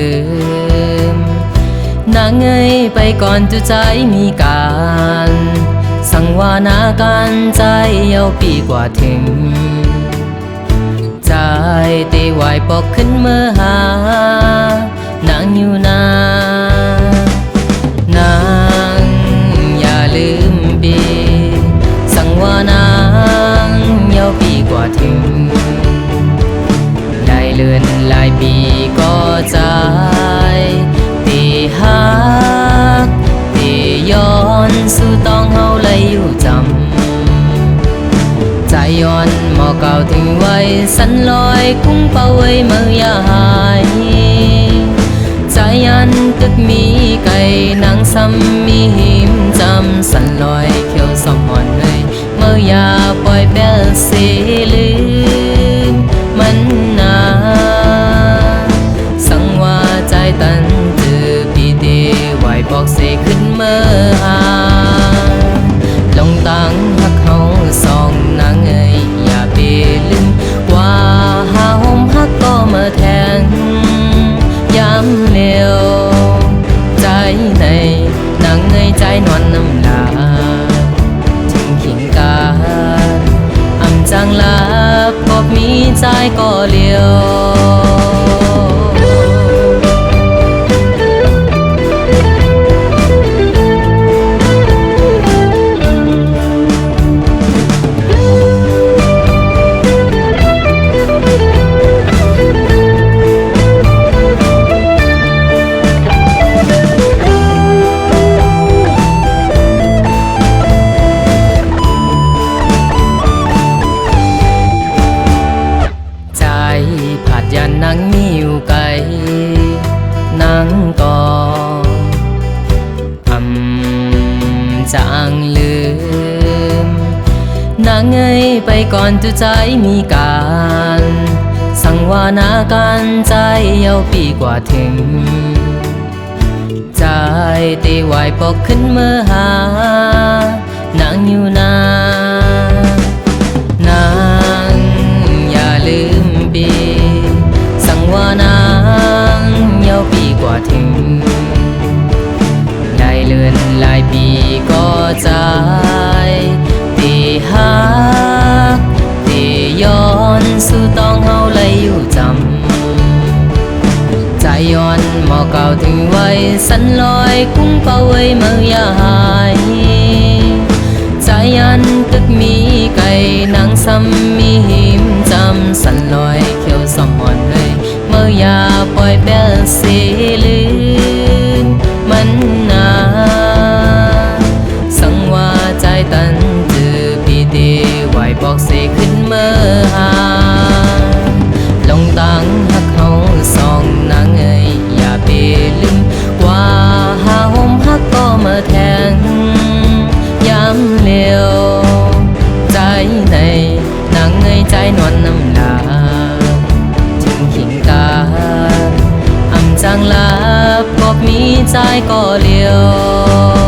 ลืมนางเงยไปก่อนจุใจมีการสั่งว่านาการใจเอาปีกว่าถึงใจตีไหวปอกขึ้นเมื่อหานางอยู่นางอย่าลืมบีสั่งว่านางเอาปีกว่าถึงได้เลื่อนหลายปีก็ใจตีหักตีย้อนสู่ต้องเฮาเลยอยู่จำใจย้อนหมอเก่าถึงไว้สันลอยคุ้งเป่าไว้เมื่อยาหายใจยันตึกมีไก่นางซ้ำมีหิมจำสันลอยเขียวสมอ่อนเลยเมื่อยาปล่อยแป้เสียลืมมันนาสั่งว่าใจตันจือปีเดไหวบอกเสขึ้นเมื่อหาลงตังหักเฮาสองนางเอ้ยอย่าไปลืมว่าหาห่มหักก็มาแทนย้ำเลี้ยวใจในนางเอ้ยใจนวลน้ำลาถึงขิงกาอำจังลาพบมีใจก็เลี้ยวผัดยันนั่งมีอยู่ไกลนั่งก่อจางลืมนางเงยไปก่อนจุใจมีการสั่งว่านาการใจเอาปีกว่าถึงใจตีไหวปอกขึ้นเมื่อหานางอยู่นางอย่าลืมบีสั่งว่านางเอาปีกว่าถึงได้เลื่อนหลายปีก็ใจตีหักตีย้อนสู่ต้องเฮาเลยอยู่จำใจย้อนหมอเก่าถึงไว้สันลอยคุ้งเป่าไว้เมื่อยาหายใจยันตึกมีไก่นางซ้ำมีหิมจำสันลอยเขียวสมอ่อนเลยเมื่อยาปล่อยแป้เสียลืมมันนาสั่งว่าใจตันจือปีเดไหวบอกเสขึ้นเมื่อหาลงตังหักเฮาสองนางเอ้ยอย่าไปลืมว่าหาห่มหักก็มาแทนย้ำเลี้ยวใจในนางเอ้ยใจนวลน้ำลาถึงขิงกาอำจังลาพบมีใจก็เลี้ยว